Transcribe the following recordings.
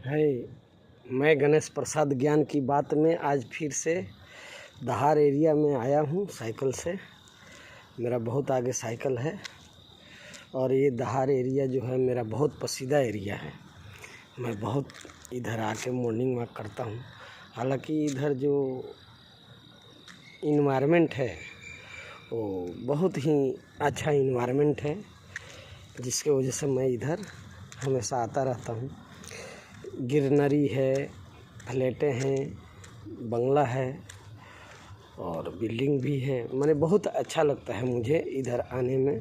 है। मैं गणेश प्रसाद ज्ञान की बात में आज फिर से दहाड़ एरिया में आया हूँ साइकिल से। मेरा बहुत आगे साइकिल है और ये दहाड़ एरिया जो है मेरा बहुत पसंदीदा एरिया है। मैं बहुत इधर आके मॉर्निंग वॉक करता हूँ। हालांकि इधर जो इन्वायरमेंट है वो बहुत ही अच्छा इन्वायरमेंट है, जिसके वजह से मैं इधर हमेशा आता रहता हूँ। ग्रीनरी है, फ्लैटें हैं, बंगला है और बिल्डिंग भी है। मैंने बहुत अच्छा लगता है मुझे इधर आने में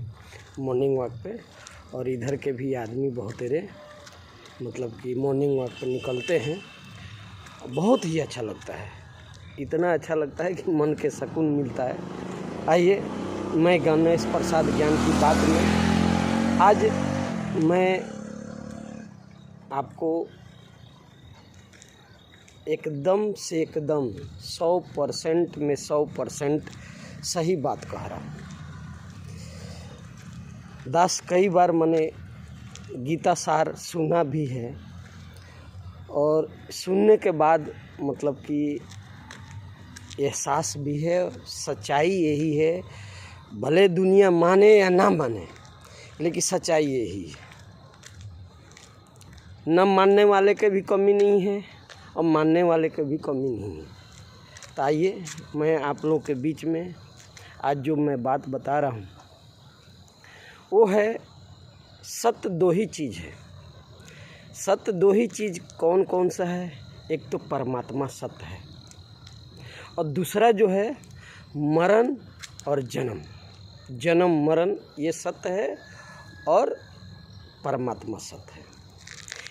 मॉर्निंग वॉक पे। और इधर के भी आदमी बहुत तेरे मतलब कि मॉर्निंग वॉक पे निकलते हैं। बहुत ही अच्छा लगता है, इतना अच्छा लगता है कि मन के सुकून मिलता है। आइए, मैं गणेश प्रसाद ज्ञान की बात में आज मैं आपको एकदम से एकदम 100% में 100% सही बात कह रहा हूँ। दास कई बार मैंने गीता सार सुना भी है और सुनने के बाद मतलब कि एहसास भी है। सच्चाई यही है, भले दुनिया माने या ना माने, लेकिन सच्चाई यही है। न मानने वाले के भी कमी नहीं है और मानने वाले के भी कमी नहीं है। तो आइए, मैं आप लोगों के बीच में आज जो मैं बात बता रहा हूँ वो है सत्य। दो ही चीज़ है सत्य, दो ही चीज़ कौन कौन सा है? एक तो परमात्मा सत्य है और दूसरा जो है मरण और जन्म। जन्म मरण ये सत्य है और परमात्मा सत्य है।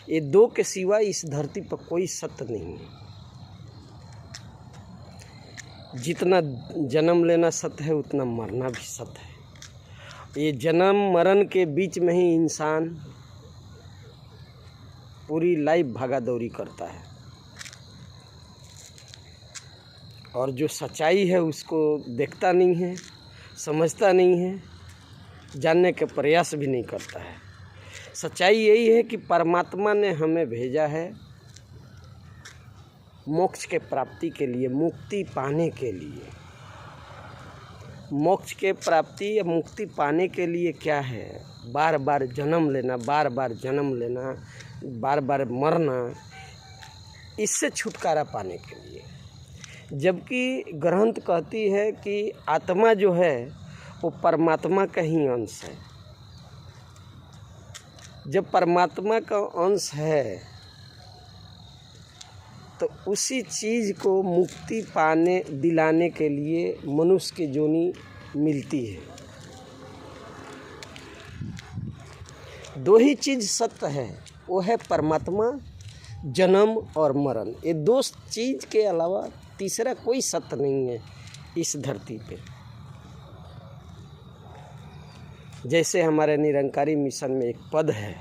ये दो के सिवा इस धरती पर कोई सत्य नहीं है। जितना जन्म लेना सत्य है उतना मरना भी सत्य है। ये जन्म मरण के बीच में ही इंसान पूरी लाइफ भागा-दौड़ी करता है और जो सच्चाई है उसको देखता नहीं है, समझता नहीं है, जानने के प्रयास भी नहीं करता है। सच्चाई यही है कि परमात्मा ने हमें भेजा है मोक्ष के प्राप्ति के लिए, मुक्ति पाने के लिए। मोक्ष के प्राप्ति या मुक्ति पाने के लिए क्या है? बार बार जन्म लेना, बार बार जन्म लेना, बार बार मरना, इससे छुटकारा पाने के लिए। जबकि ग्रंथ कहती है कि आत्मा जो है वो परमात्मा का ही अंश है। जब परमात्मा का अंश है तो उसी चीज़ को मुक्ति पाने दिलाने के लिए मनुष्य की जोनी मिलती है। दो ही चीज़ सत्य है, वो है परमात्मा, जन्म और मरण। ये दो चीज़ के अलावा तीसरा कोई सत्य नहीं है इस धरती पे। जैसे हमारे निरंकारी मिशन में एक पद है,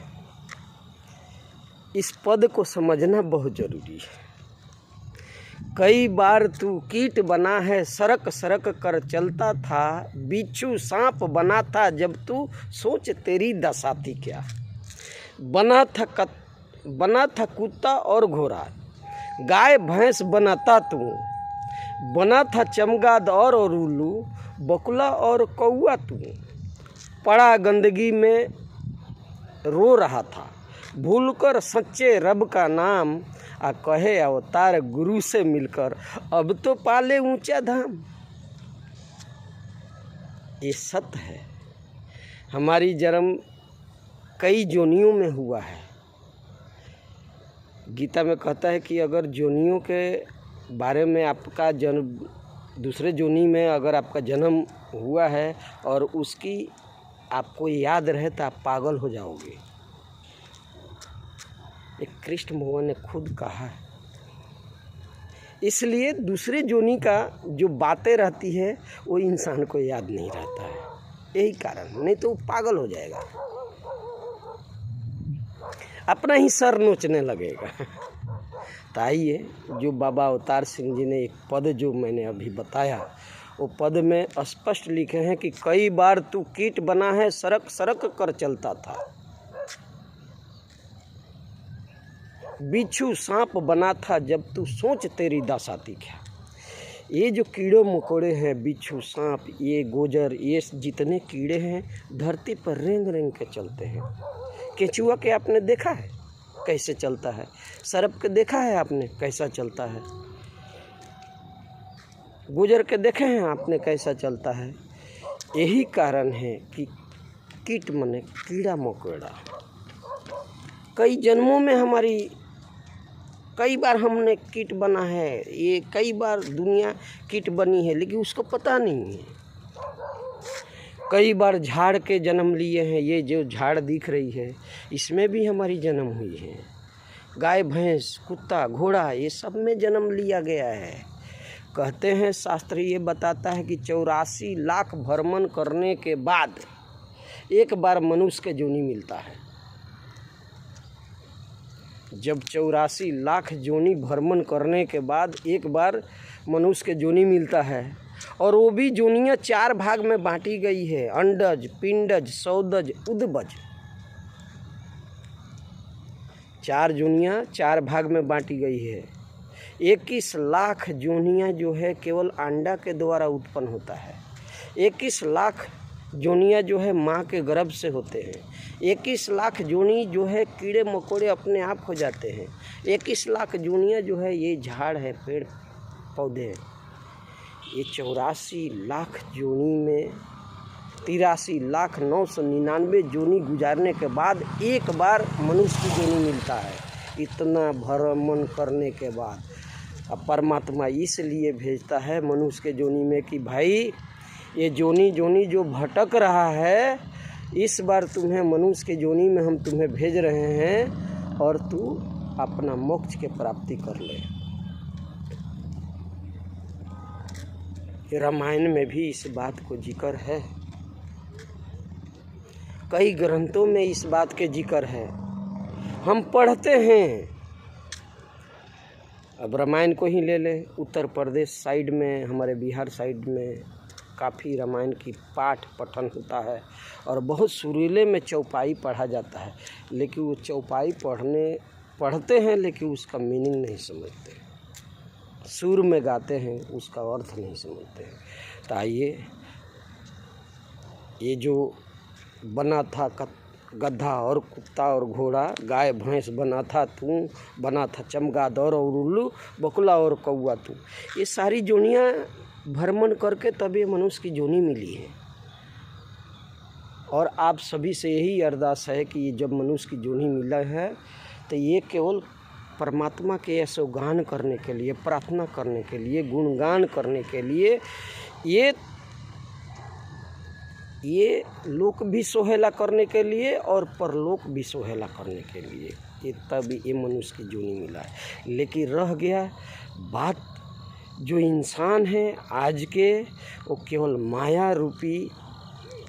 इस पद को समझना बहुत ज़रूरी है। कई बार तू कीट बना है, सरक सरक कर चलता था, बिच्छू सांप बना था, जब तू सोच तेरी दशा थी क्या। बना था कुत्ता और घोड़ा, गाय भैंस बनाता तू, बना था चमगाद और उल्लू, बकुला और कौआ तू। पड़ा गंदगी में रो रहा था, भूलकर सच्चे रब का नाम, आ कहे अवतार गुरु से मिलकर अब तो पाले ऊंचा धाम। ये सत्य है। हमारी जन्म कई जोनियों में हुआ है। गीता में कहता है कि अगर जोनियों के बारे में आपका जन्म, दूसरे जोनी में अगर आपका जन्म हुआ है और उसकी आपको याद रहे तो आप पागल हो जाओगे। एक कृष्ण भगवान ने खुद कहा है। इसलिए दूसरे जोनी का जो बातें रहती है वो इंसान को याद नहीं रहता है। यही कारण, नहीं तो वो पागल हो जाएगा, अपना ही सर नोचने लगेगा। तो आइए, जो बाबा अवतार सिंह जी ने एक पद जो मैंने अभी बताया, वो पद में स्पष्ट लिखे हैं कि कई बार तू कीट बना है, सरक सरक कर चलता था। बिच्छू सांप बना था जब तू सोच तेरी दासाती क्या। ये जो कीड़े मकोड़े हैं, बिच्छू सांप, ये गोजर, ये जितने कीड़े हैं धरती पर रेंग रेंग के चलते हैं। केंचुआ के आपने देखा है कैसे चलता है? सर्प के देखा है आपने कैसा चलता है? गुजर के देखे हैं आपने कैसा चलता है? यही कारण है कि कीट मने कीड़ा मकोड़ा कई जन्मों में हमारी कई बार हमने कीट बना है, ये कई बार दुनिया कीट बनी है लेकिन उसको पता नहीं है। कई बार झाड़ के जन्म लिए हैं, ये जो झाड़ दिख रही है इसमें भी हमारी जन्म हुई है। गाय भैंस कुत्ता घोड़ा ये सब में जन्म लिया गया है। कहते हैं शास्त्र ये बताता है कि 84 लाख भ्रमण करने के बाद एक बार मनुष्य के जोनी मिलता है। जब 84 लाख जोनी भ्रमण करने के बाद एक बार मनुष्य के जोनी मिलता है, और वो भी जोनियाँ 4 भाग में बांटी गई है, अंडज, पिंडज, सौदज, उदबज। 4 जोनियाँ 4 भाग में बांटी गई है। 21 लाख जोनियाँ जो है केवल अंडा के द्वारा उत्पन्न होता है। 21 लाख जोनियाँ जो है माँ के गर्भ से होते हैं। 21 लाख जोनी जो है कीड़े मकोड़े अपने आप हो जाते हैं। 21 लाख जोनियाँ जो है ये झाड़ है, पेड़ पौधे हैं। ये 84 लाख जोनी में 83,999 जोनी गुजारने के बाद एक बार मनुष्य की जोनी मिलता है। इतना भ्रमण करने के बाद अब परमात्मा इसलिए भेजता है मनुष्य के जोनी में कि भाई ये जोनी जो भटक रहा है, इस बार तुम्हें मनुष्य के जोनी में हम तुम्हें भेज रहे हैं और तू अपना मोक्ष के प्राप्ति कर ले। रामायण में भी इस बात को जिक्र है, कई ग्रंथों में इस बात के जिक्र है, हम पढ़ते हैं। अब रामायण को ही ले लें, उत्तर प्रदेश साइड में, हमारे बिहार साइड में काफ़ी रामायण की पाठ पठन होता है और बहुत सुरीले में चौपाई पढ़ा जाता है, लेकिन वो चौपाई पढ़ते हैं लेकिन उसका मीनिंग नहीं समझते, सुर में गाते हैं उसका अर्थ नहीं समझते हैं। तो आइए, ये जो बना था गधा और कुत्ता और घोड़ा, गाय भैंस बना था तू, बना था चमगादड़ और उल्लू, बकुला और कौआ तू, ये सारी जोनियाँ भ्रमण करके तभी मनुष्य की जोनी मिली है। और आप सभी से यही अरदास है कि जब मनुष्य की जोनी मिला है तो ये केवल परमात्मा के यशोगान करने के लिए, प्रार्थना करने के लिए, गुणगान करने के लिए, ये लोक भी सोहेला करने के लिए और परलोक भी सोहेला करने के लिए, ये तभी ये मनुष्य की जोनी मिला है। लेकिन रह गया बात, जो इंसान है आज के, वो केवल माया रूपी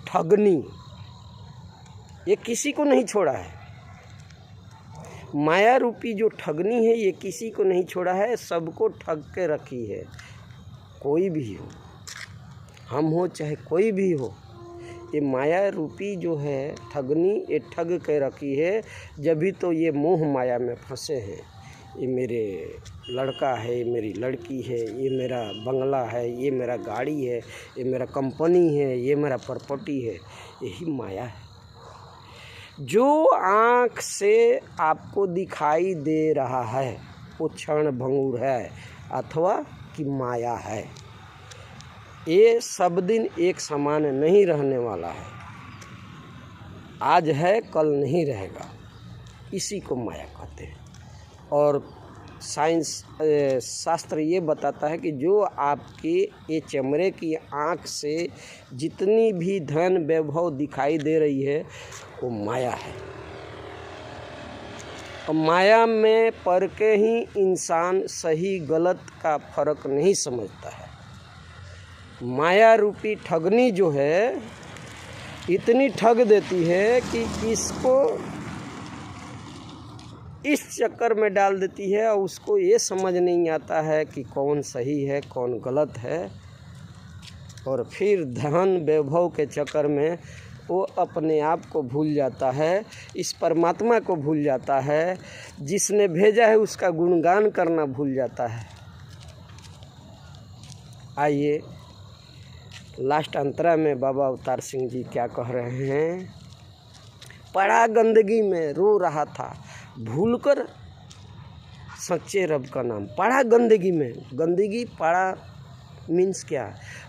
ठगनी, ये किसी को नहीं छोड़ा है। माया रूपी जो ठगनी है ये किसी को नहीं छोड़ा है, सबको ठग के रखी है। कोई भी हो, हम हो चाहे कोई भी हो, ये माया रूपी जो है ठगनी, ये ठग के रखी है। जब भी तो ये मोह माया में फंसे हैं। ये मेरे लड़का है, ये मेरी लड़की है, ये मेरा बंगला है, ये मेरा गाड़ी है, ये मेरा कंपनी है, ये मेरा प्रॉपर्टी है, यही माया है। जो आँख से आपको दिखाई दे रहा है वो क्षण भंगुर है अथवा कि माया है। ये सब दिन एक समान नहीं रहने वाला है, आज है कल नहीं रहेगा, इसी को माया कहते हैं। और साइंस शास्त्र ये बताता है कि जो आपके ये चमड़े की आँख से जितनी भी धन वैभव दिखाई दे रही है वो माया है। और माया में पड़ के ही इंसान सही गलत का फर्क नहीं समझता है। माया रूपी ठगनी जो है इतनी ठग देती है कि इसको इस चक्कर में डाल देती है और उसको ये समझ नहीं आता है कि कौन सही है कौन गलत है। और फिर धन वैभव के चक्कर में वो अपने आप को भूल जाता है, इस परमात्मा को भूल जाता है, जिसने भेजा है उसका गुणगान करना भूल जाता है। आइए लास्ट अंतरा में बाबा अवतार सिंह जी क्या कह रहे हैं। पड़ा गंदगी में रो रहा था, भूलकर सच्चे रब का नाम। पड़ा गंदगी में, गंदगी पड़ा मीन्स क्या,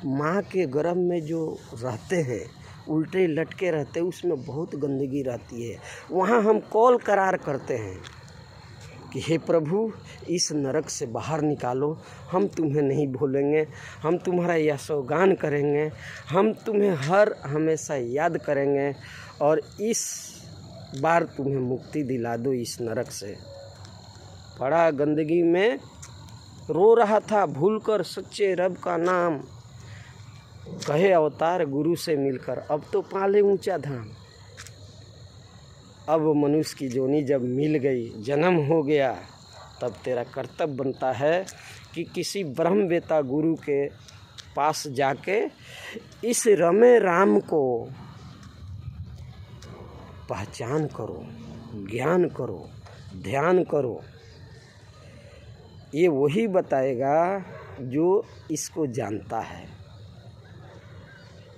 माँ के गर्भ में जो रहते हैं, उल्टे लटके रहते हैं, उसमें बहुत गंदगी रहती है। वहाँ हम कॉल करार करते हैं कि हे प्रभु इस नरक से बाहर निकालो, हम तुम्हें नहीं भूलेंगे, हम तुम्हारा यशोगान करेंगे, हम तुम्हें हर हमेशा याद करेंगे और इस बार तुम्हें मुक्ति दिला दो इस नरक से। पड़ा गंदगी में रो रहा था, भूलकर सच्चे रब का नाम, कहे अवतार गुरु से मिलकर, अब तो पाले ऊंचा धाम। अब मनुष्य की जोनी जब मिल गई, जन्म हो गया, तब तेरा कर्तव्य बनता है कि किसी ब्रह्मवेता गुरु के पास जाके इस रमे राम को पहचान करो, ज्ञान करो, ध्यान करो। ये वही बताएगा जो इसको जानता है।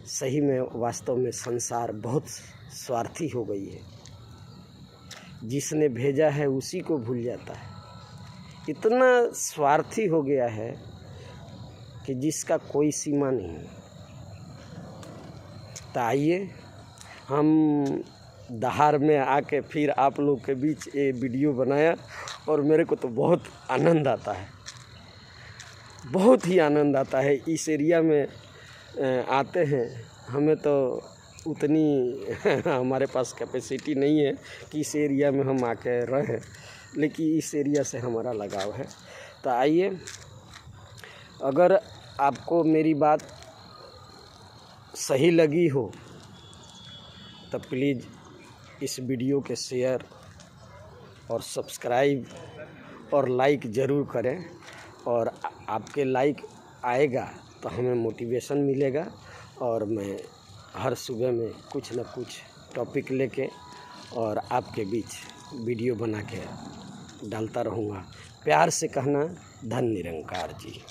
सही में वास्तव में संसार बहुत स्वार्थी हो गई है, जिसने भेजा है उसी को भूल जाता है। इतना स्वार्थी हो गया है कि जिसका कोई सीमा नहीं। तो आइए हम दहार में आके फिर आप लोग के बीच ये वीडियो बनाया और मेरे को तो बहुत आनंद आता है, बहुत ही आनंद आता है। इस एरिया में आते हैं, हमें तो उतनी हमारे पास कैपेसिटी नहीं है कि इस एरिया में हम आके रहें, लेकिन इस एरिया से हमारा लगाव है। तो आइए, अगर आपको मेरी बात सही लगी हो तो प्लीज़ इस वीडियो के शेयर और सब्सक्राइब और लाइक ज़रूर करें। और आपके लाइक आएगा तो हमें मोटिवेशन मिलेगा और मैं हर सुबह में कुछ न कुछ टॉपिक लेके और आपके बीच वीडियो बना के डालता रहूँगा। प्यार से कहना, धन निरंकार जी।